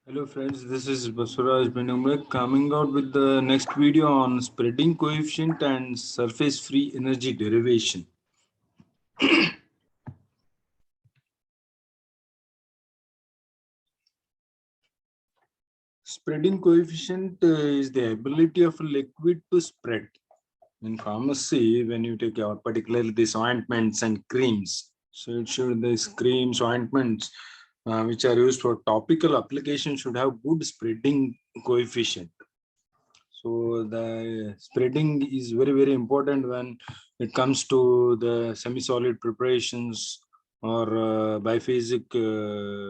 Hello friends, this is Basuraj Benumre coming out with the next video on spreading coefficient and surface free energy derivation. Spreading coefficient is the ability of a liquid to spread. In pharmacy, when you take particularly these ointments and creams, so it should these creams, ointments, which are used for topical application should have good spreading coefficient. So the spreading is very, very important when it comes to the semi-solid preparations or biphasic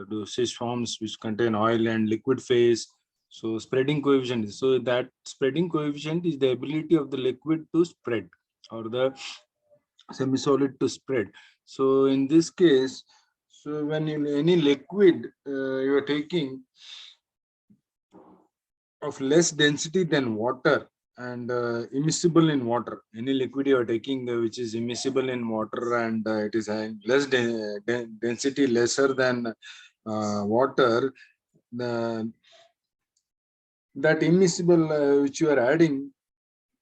dosage forms which contain oil and liquid phase. So spreading coefficient. So that spreading coefficient is the ability of the liquid to spread or the semi-solid to spread. So in this case, so when in any liquid you are taking of less density than water and immiscible in water, any liquid you are taking which is immiscible in water and it is having less density lesser than water, the that immiscible which you are adding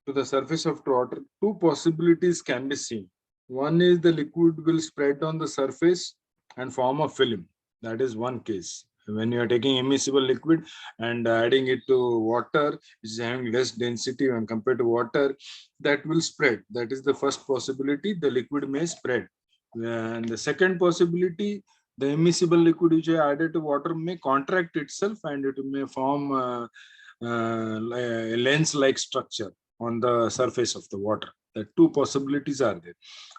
to the surface of water, two possibilities can be seen. One is the liquid will spread on the surface and form a film. That is one case. When you are taking immiscible liquid and adding it to water, which is having less density when compared to water, that will spread. That is the first possibility, the liquid may spread. And the second possibility, the immiscible liquid which I added to water may contract itself and it may form a lens-like structure on the surface of the water. The two possibilities are there.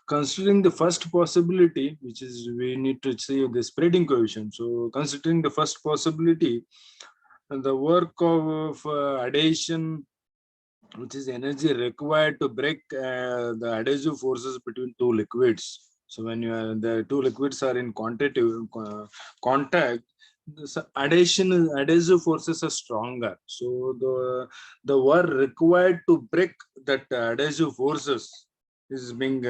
Considering the first possibility, which is we need to see the spreading coefficient. So considering the first possibility, the work of adhesion, which is energy required to break the adhesive forces between two liquids. So when the two liquids are in contact, this adhesive forces are stronger. So the work required to break that adhesive forces is being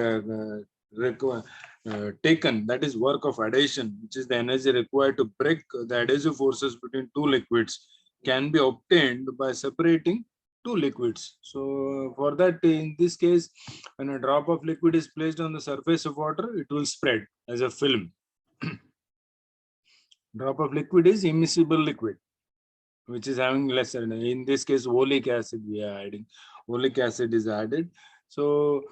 taken. That is work of adhesion, which is the energy required to break the adhesive forces between two liquids, can be obtained by separating two liquids. So for that, in this case, when a drop of liquid is placed on the surface of water, it will spread as a film. Drop of liquid is immiscible liquid, which is having lesser. In this case, oleic acid we are adding. Oleic acid is added. So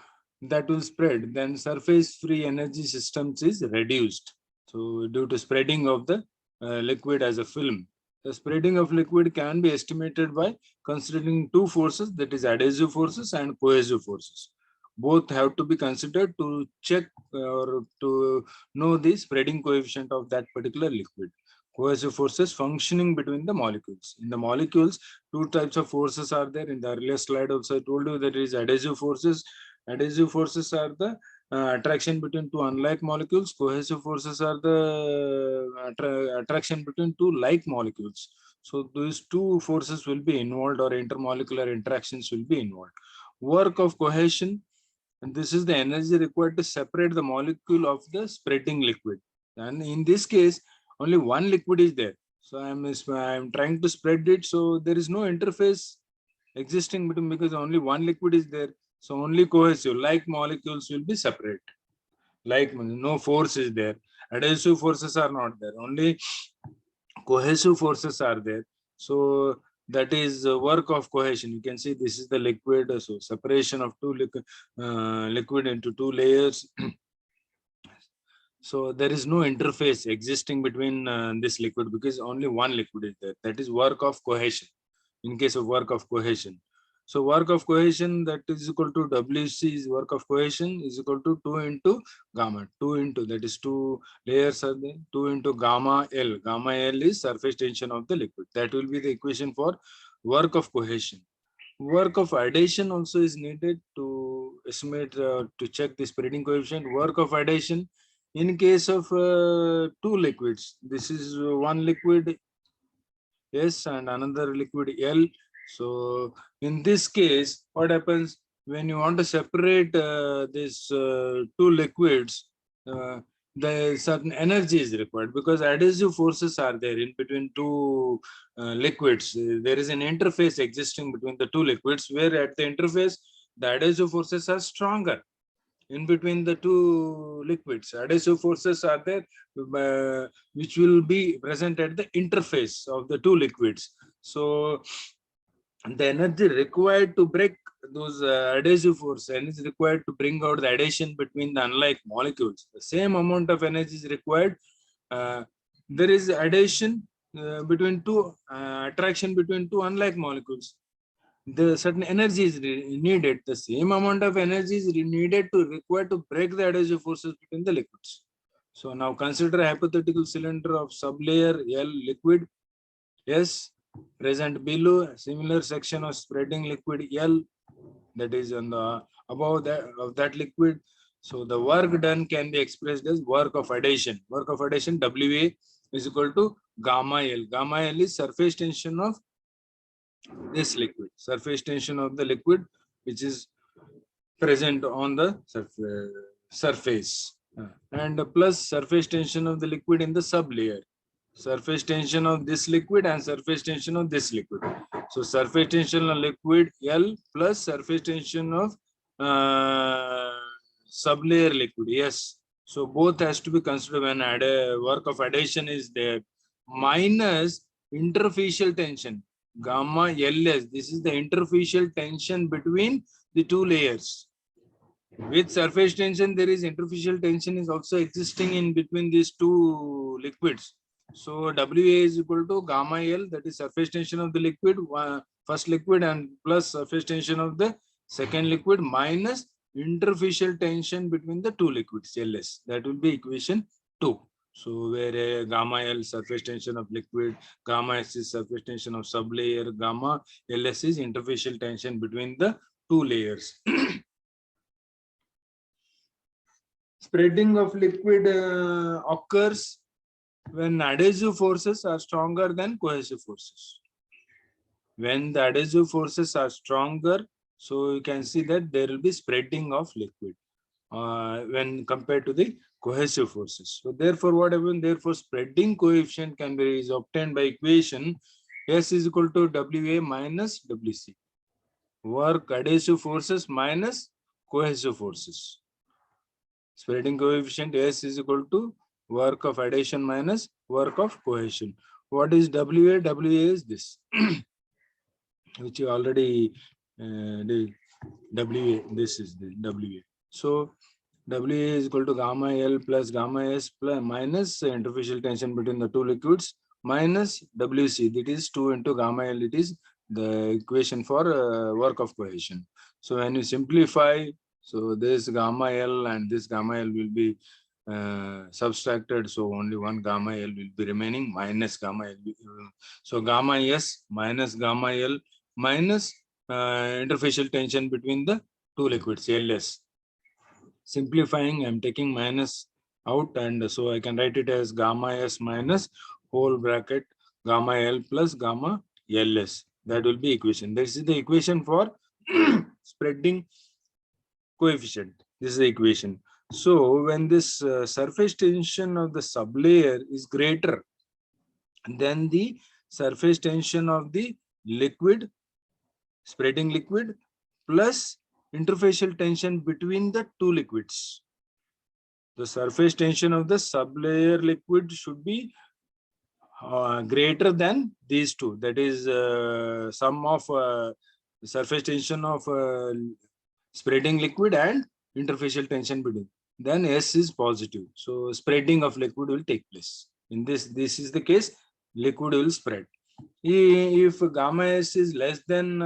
that will spread. Then surface free energy systems is reduced. So due to spreading of the liquid as a film. The spreading of liquid can be estimated by considering two forces, that is adhesive forces and cohesive forces. Both have to be considered to check or to know the spreading coefficient of that particular liquid. Cohesive forces functioning between the molecules. In the molecules, two types of forces are there. In the earlier slide also I told you that is adhesive forces. Adhesive forces are the attraction between two unlike molecules. Cohesive forces are the attraction between two like molecules. So these two forces will be involved or intermolecular interactions will be involved. Work of cohesion, and this is the energy required to separate the molecule of the spreading liquid. And in this case, only one liquid is there. So I'm trying to spread it. So there is no interface existing between because only one liquid is there. So only cohesive like molecules will be separate. Like no force is there. Adhesive forces are not there. Only cohesive forces are there. So that is work of cohesion. You can see this is the liquid. So separation of two liquid into two layers. So there is no interface existing between this liquid because only one liquid is there. That is work of cohesion. In case of work of cohesion. So work of cohesion, that is equal to WC is work of cohesion is equal to 2 into gamma. 2 into, that is two layers are there. 2 into gamma L. Gamma L is surface tension of the liquid. That will be the equation for work of cohesion. Work of adhesion also is needed to estimate to check the spreading coefficient. Work of adhesion in case of two liquids. This is one liquid S and another liquid L. So in this case, what happens when you want to separate these two liquids? the certain energy is required, because adhesive forces are there in between two liquids. There is an interface existing between the two liquids, where at the interface the adhesive forces are stronger. In between the two liquids, adhesive forces are there, which will be present at the interface of the two liquids. So the energy required to break those adhesive force, and is required to bring out the adhesion between the unlike molecules. The same amount of energy is required. There is adhesion between two, attraction between two unlike molecules. The certain energy is needed. The same amount of energy is needed to required to break the adhesive forces between the liquids. So now consider a hypothetical cylinder of sublayer L liquid S present below, a similar section of spreading liquid L that is on the above that of that liquid. So the work done can be expressed as work of adhesion. Work of adhesion WA is equal to gamma L. Gamma L is surface tension of this liquid, surface tension of the liquid which is present on the surface, and plus surface tension of the liquid in the sublayer. Surface tension of this liquid and surface tension of this liquid. So surface tension of liquid L plus surface tension of sublayer liquid. Yes. So both has to be considered when work of adhesion is there, minus interfacial tension gamma LS. This is the interfacial tension between the two layers. With surface tension, there is interfacial tension is also existing in between these two liquids. So WA is equal to gamma L, that is surface tension of the liquid, first liquid, and plus surface tension of the second liquid, minus interfacial tension between the two liquids, LS. That will be equation 2. So where gamma L surface tension of liquid, gamma S is surface tension of sublayer, gamma LS is interfacial tension between the two layers. Spreading of liquid occurs when adhesive forces are stronger than cohesive forces. When the adhesive forces are stronger, so you can see that there will be spreading of liquid when compared to the cohesive forces. So therefore, what happens? Therefore, spreading coefficient can be is obtained by equation S is equal to WA minus WC. Work adhesive forces minus cohesive forces. Spreading coefficient S is equal to work of adhesion minus work of cohesion. What is WA? WA is this, which you already did. WA, this is the WA. So WA is equal to gamma L plus gamma S plus minus interfacial tension between the two liquids minus WC. That is 2 into gamma L. It is the equation for work of cohesion. So when you simplify, so this gamma L and this gamma L will be subtracted. So only one gamma L will be remaining minus gamma L. So gamma S minus gamma L minus interfacial tension between the two liquids, LS. Simplifying, I'm taking minus out, and so I can write it as gamma S minus whole bracket gamma L plus gamma LS. That will be equation. This is the equation for spreading coefficient. This is the equation. So when this surface tension of the sublayer is greater than the surface tension of the liquid, spreading liquid, plus interfacial tension between the two liquids, the surface tension of the sublayer liquid should be greater than these two. That is sum of surface tension of spreading liquid and interfacial tension between. Then S is positive. So spreading of liquid will take place. In this is the case, liquid will spread. If gamma S is less than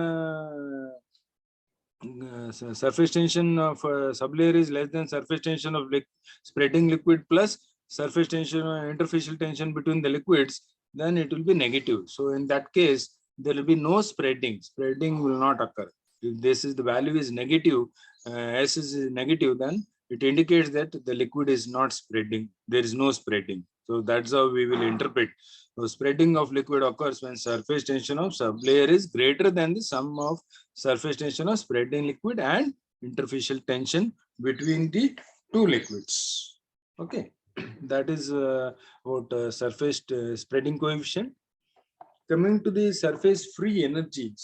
surface tension of sublayer is less than surface tension of spreading liquid plus surface tension interfacial tension between the liquids, then it will be negative. So in that case, there will be no spreading. Spreading will not occur. If this is the value is negative, S is negative, then it indicates that the liquid is not spreading. There is no spreading. So that's how we will interpret. So spreading of liquid occurs when surface tension of sublayer is greater than the sum of surface tension of spreading liquid and interfacial tension between the two liquids. Okay. That is about surface spreading coefficient. Coming to the surface free energy,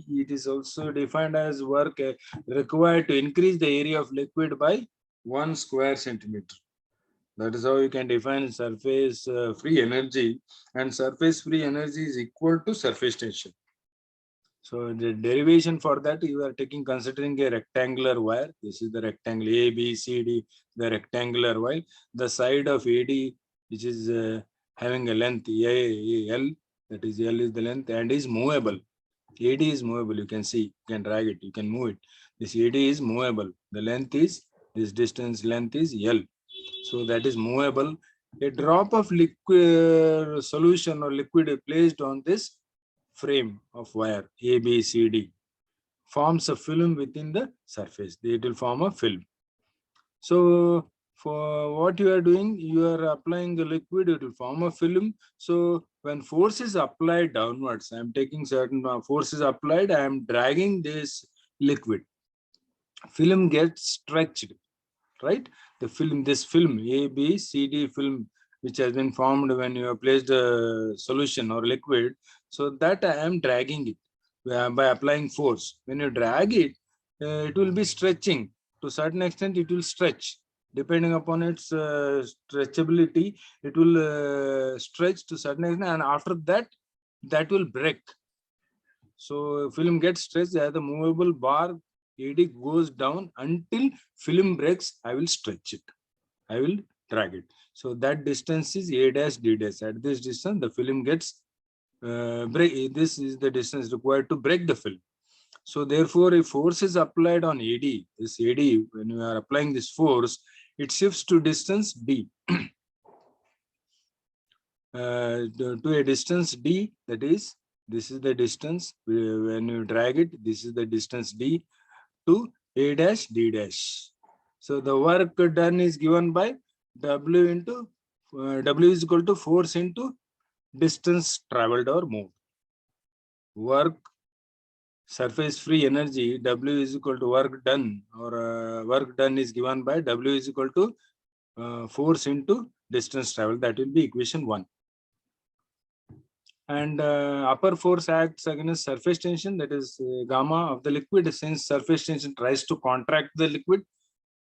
it is also defined as work required to increase the area of liquid by 1 square centimeter. That is how you can define surface free energy, and surface free energy is equal to surface tension. So the derivation for that, you are taking considering a rectangular wire. This is the rectangle A, B, C, D, the rectangular wire. The side of AD, which is having a length L, that is L is the length and is movable. AD is movable. You can see, you can drag it, you can move it. This AD is movable. The length is, this distance length is L. So that is movable. A drop of liquid solution or liquid placed on this frame of wire A, B, C, D forms a film within the surface. It will form a film. So for what you are doing, you are applying the liquid, it will form a film. So when force is applied downwards, I am taking certain forces applied, I am dragging this liquid. Film gets stretched, right? This film, A, B, C, D film, which has been formed when you have placed a solution or liquid. So that I am dragging it by applying force. When you drag it, it will be stretching. To a certain extent, it will stretch. Depending upon its stretchability, it will stretch to a certain extent, and after that, that will break. So film gets stretched as the movable bar AD goes down until film breaks. I will stretch it. I will drag it. So that distance is A dash D dash. At this distance, the film gets break. This is the distance required to break the film. So therefore, if force is applied on AD, this AD, when you are applying this force, it shifts to distance D. To a distance D, that is, this is the distance. When you drag it, this is the distance D to A dash D dash. So the work done is given by W into W is equal to force into distance traveled or moved. Work surface free energy, W is equal to work done, or work done is given by W is equal to force into distance traveled. That will be equation 1. And upper force acts against surface tension, that is gamma of the liquid. Since surface tension tries to contract the liquid,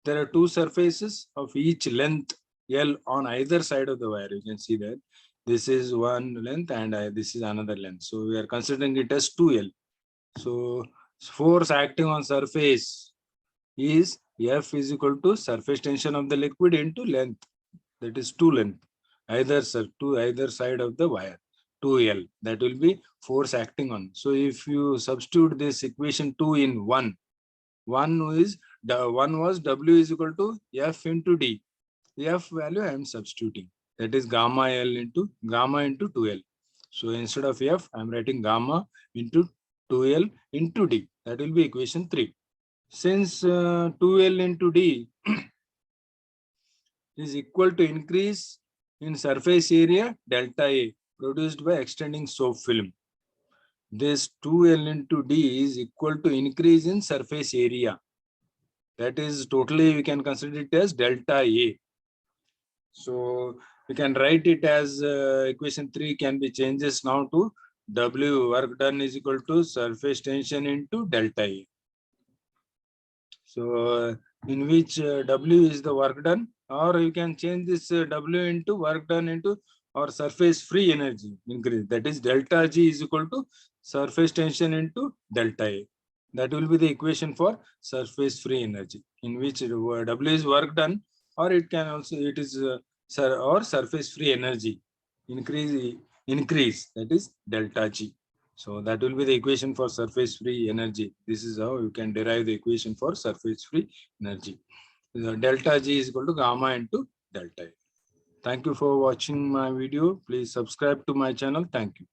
there are two surfaces of each length L on either side of the wire. You can see that this is one length and this is another length. So we are considering it as 2L. So force acting on surface is F is equal to surface tension of the liquid into length, that is 2 length, either to either side of the wire, 2L. That will be force acting on. So if you substitute this equation 2 in 1 is the one was W is equal to F into D. The F value I am substituting, that is gamma L into gamma into 2L. So instead of F, I am writing gamma into 2L into D. That will be equation 3. Since 2L into D is equal to increase in surface area delta A produced by extending soap film, this 2L into D is equal to increase in surface area. That is totally, we can consider it as delta A. So we can write it as equation 3 can be changes now to W work done is equal to surface tension into delta A. So in which W is the work done, or you can change this W into work done into or surface free energy increase, that is delta G is equal to surface tension into delta A. That will be the equation for surface free energy, in which W is work done, or it can also, it is or surface free energy increase, that is delta G. So that will be the equation for surface free energy. This is how you can derive the equation for surface free energy. The delta G is equal to gamma into delta A. Thank you for watching my video. Please subscribe to my channel. Thank you.